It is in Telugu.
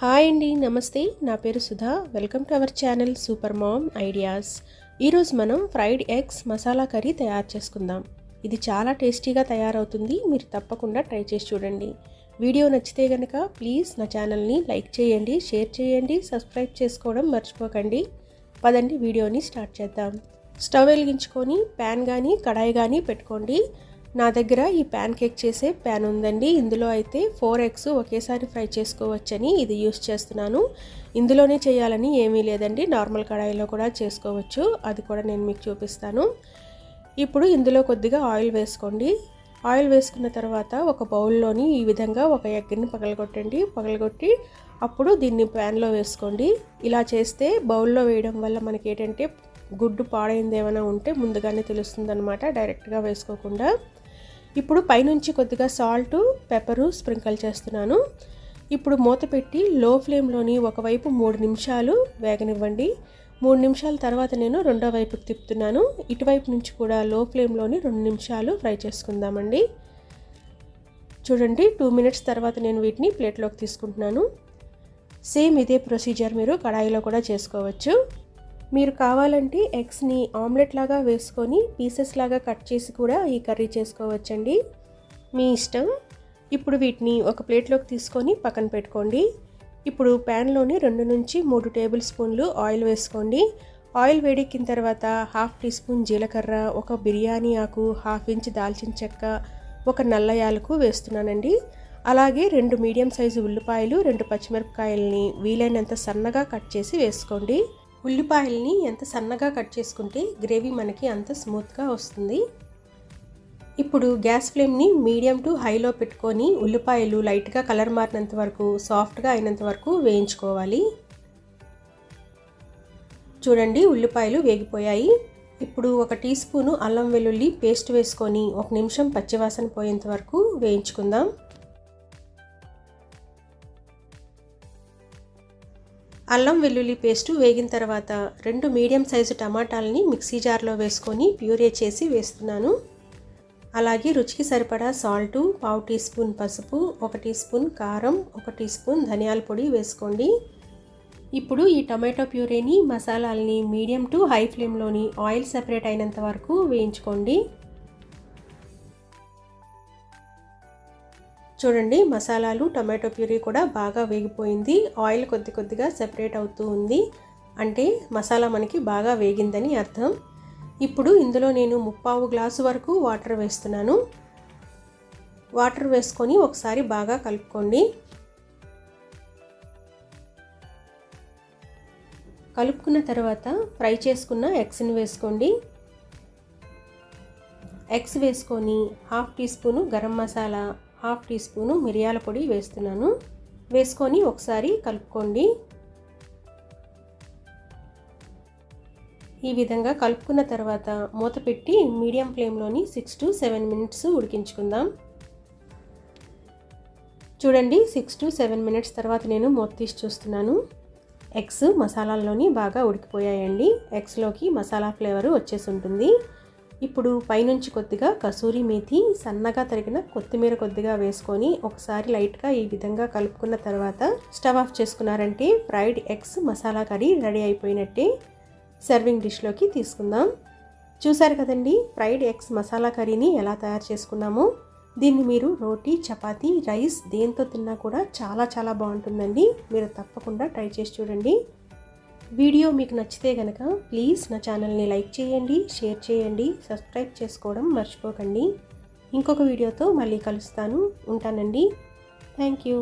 హాయ్ అండి, నమస్తే. నా పేరు Sudha. Welcome to our channel super mom ideas. ఈరోజు మనం ఫ్రైడ్ ఎగ్స్ మసాలా కర్రీ తయారు చేసుకుందాం. ఇది చాలా టేస్టీగా తయారవుతుంది. మీరు తప్పకుండా ట్రై చేసి చూడండి. వీడియో నచ్చితే కనుక ప్లీజ్ నా ఛానల్ని లైక్ చేయండి, షేర్ చేయండి, సబ్స్క్రైబ్ చేసుకోవడం మర్చిపోకండి. పదండి వీడియోని స్టార్ట్ చేద్దాం. స్టవ్ వెలిగించుకొని ప్యాన్ కానీ కడాయి కానీ పెట్టుకోండి. నా దగ్గర ఈ ప్యాన్ కేక్ చేసే ప్యాన్ ఉందండి. ఇందులో అయితే 4 ఎగ్స్ ఒకేసారి ఫ్రై చేసుకోవచ్చని ఇది యూస్ చేస్తున్నాను. ఇందులోనే చేయాలని ఏమీ లేదండి, నార్మల్ కడాయిలో కూడా చేసుకోవచ్చు. అది కూడా నేను మీకు చూపిస్తాను. ఇప్పుడు ఇందులో కొద్దిగా ఆయిల్ వేసుకోండి. ఆయిల్ వేసుకున్న తర్వాత ఒక బౌల్లోని ఈ విధంగా ఒక ఎగ్ని పగలగొట్టి అప్పుడు దీన్ని ప్యాన్లో వేసుకోండి. ఇలా చేస్తే బౌల్లో వేయడం వల్ల మనకి ఏంటంటే గుడ్డు పాడైంది ఏమైనా ఉంటే ముందుగానే తెలుస్తుంది అనమాట, డైరెక్ట్గా వేసుకోకుండా. ఇప్పుడు పైనుంచి కొద్దిగా సాల్ట్, పెప్పరు స్ప్రింకిల్ చేస్తున్నాను. ఇప్పుడు మూత పెట్టి లో ఫ్లేమ్లోని ఒకవైపు 3 నిమిషాలు వేగనివ్వండి. 3 నిమిషాల తర్వాత నేను రెండో వైపుకి తిప్పుతున్నాను. ఇటువైపు నుంచి కూడా లో ఫ్లేమ్లోని 2 నిమిషాలు ఫ్రై చేసుకుందామండి. చూడండి, 2 మినిట్స్ తర్వాత నేను వీటిని ప్లేట్లోకి తీసుకుంటున్నాను. సేమ్ ఇదే ప్రొసీజర్ మీరు కడాయిలో కూడా చేసుకోవచ్చు. మీరు కావాలంటే ఎగ్స్ని ఆమ్లెట్ లాగా వేసుకొని పీసెస్ లాగా కట్ చేసి కూడా ఈ కర్రీ చేసుకోవచ్చండి, మీ ఇష్టం. ఇప్పుడు వీటిని ఒక ప్లేట్లోకి తీసుకొని పక్కన పెట్టుకోండి. ఇప్పుడు ప్యాన్లోని 2 నుంచి 3 టేబుల్ స్పూన్లు ఆయిల్ వేసుకోండి. ఆయిల్ వేడెక్కిన తర్వాత 1/2 టీ స్పూన్ జీలకర్ర, ఒక బిర్యానీ ఆకు, 1/2 ఇంచ్ దాల్చిన చెక్క, ఒక నల్ల యాలకు వేస్తున్నానండి. అలాగే 2 మీడియం సైజు ఉల్లిపాయలు, 2 పచ్చిమిరపకాయలని వీలైనంత సన్నగా కట్ చేసి వేసుకోండి. ఉల్లిపాయల్ని ఎంత సన్నగా కట్ చేసుకుంటే గ్రేవీ మనకి అంత స్మూత్గా వస్తుంది. ఇప్పుడు గ్యాస్ ఫ్లేమ్ని మీడియం టు హైలో పెట్టుకొని ఉల్లిపాయలు లైట్గా కలర్ మారినంత వరకు, సాఫ్ట్గా అయినంత వరకు వేయించుకోవాలి. చూడండి, ఉల్లిపాయలు వేగిపోయాయి. ఇప్పుడు 1 టీ స్పూను అల్లం వెల్లుల్లి పేస్ట్ వేసుకొని 1 నిమిషం పచ్చివాసన పోయేంత వరకు వేయించుకుందాం. అల్లం వెల్లుల్లి పేస్టు వేగిన తర్వాత 2 మీడియం సైజు టమాటాలని మిక్సీ జార్లో వేసుకొని ప్యూరే చేసి వేస్తున్నాను. అలాగే రుచికి సరిపడా సాల్టు, 1/2 టీ స్పూన్ పసుపు, 1 టీ స్పూన్ కారం, 1 టీ స్పూన్ ధనియాల పొడి వేసుకోండి. ఇప్పుడు ఈ టమాటో ప్యూరేని, మసాలాలని మీడియం టు హై ఫ్లేమ్లోని ఆయిల్ సెపరేట్ అయినంత వరకు వేయించుకోండి. చూడండి, మసాలాలు, టమాటో ప్యూరీ కూడా బాగా వేగిపోయింది. ఆయిల్ కొద్దిగా సెపరేట్ అవుతూ ఉంది, అంటే మసాలా మనకి బాగా వేగిందని అర్థం. ఇప్పుడు ఇందులో నేను 3/4 గ్లాసు వరకు వాటర్ వేస్తున్నాను. వాటర్ వేసుకొని ఒకసారి బాగా కలుపుకోండి. కలుపుకున్న తర్వాత ఫ్రై చేసుకున్న ఎగ్స్ని వేసుకోండి. ఎగ్స్ వేసుకొని 1/2 teaspoon garam masala, 1/2 teaspoon మిరియాల పొడి వేస్తున్నాను. వేసుకొని ఒకసారి కలుపుకోండి. ఈ విధంగా కలుపుకున్న తర్వాత మూత పెట్టి మీడియం ఫ్లేమ్లోని 6 to 7 మినిట్స్ ఉడికించుకుందాం. చూడండి, 6 to 7 మినిట్స్ తర్వాత నేను మూత తీసి చూస్తున్నాను. ఎగ్స్ మసాలాల్లోని బాగా ఉడికిపోయాయండి. ఎగ్స్లోకి మసాలా ఫ్లేవర్ వచ్చేసి ఉంటుంది. ఇప్పుడు పైనుంచి కొద్దిగా కసూరి మేతి, సన్నగా తరిగిన కొత్తిమీర కొద్దిగా వేసుకొని ఒకసారి లైట్గా ఈ విధంగా కలుపుకున్న తర్వాత స్టవ్ ఆఫ్ చేసుకున్నారంటే fried eggs masala curry ready అయిపోయినట్టే. సర్వింగ్ డిష్లోకి తీసుకుందాం. చూసారు కదండి, ఫ్రైడ్ ఎగ్స్ మసాలా కర్రీని ఎలా తయారు చేసుకున్నామో. దీన్ని మీరు రోటీ, చపాతీ, రైస్ దేంతో తిన్నా కూడా చాలా చాలా బాగుంటుందండి. మీరు తప్పకుండా ట్రై చేసి చూడండి. వీడియో మీకు నచ్చితే కనుక ప్లీజ్ నా ఛానల్ని లైక్ చేయండి, షేర్ చేయండి, సబ్స్క్రైబ్ చేసుకోవడం మర్చిపోకండి. ఇంకొక వీడియోతో మళ్ళీ కలుస్తాను. ఉంటానండి. Thank you.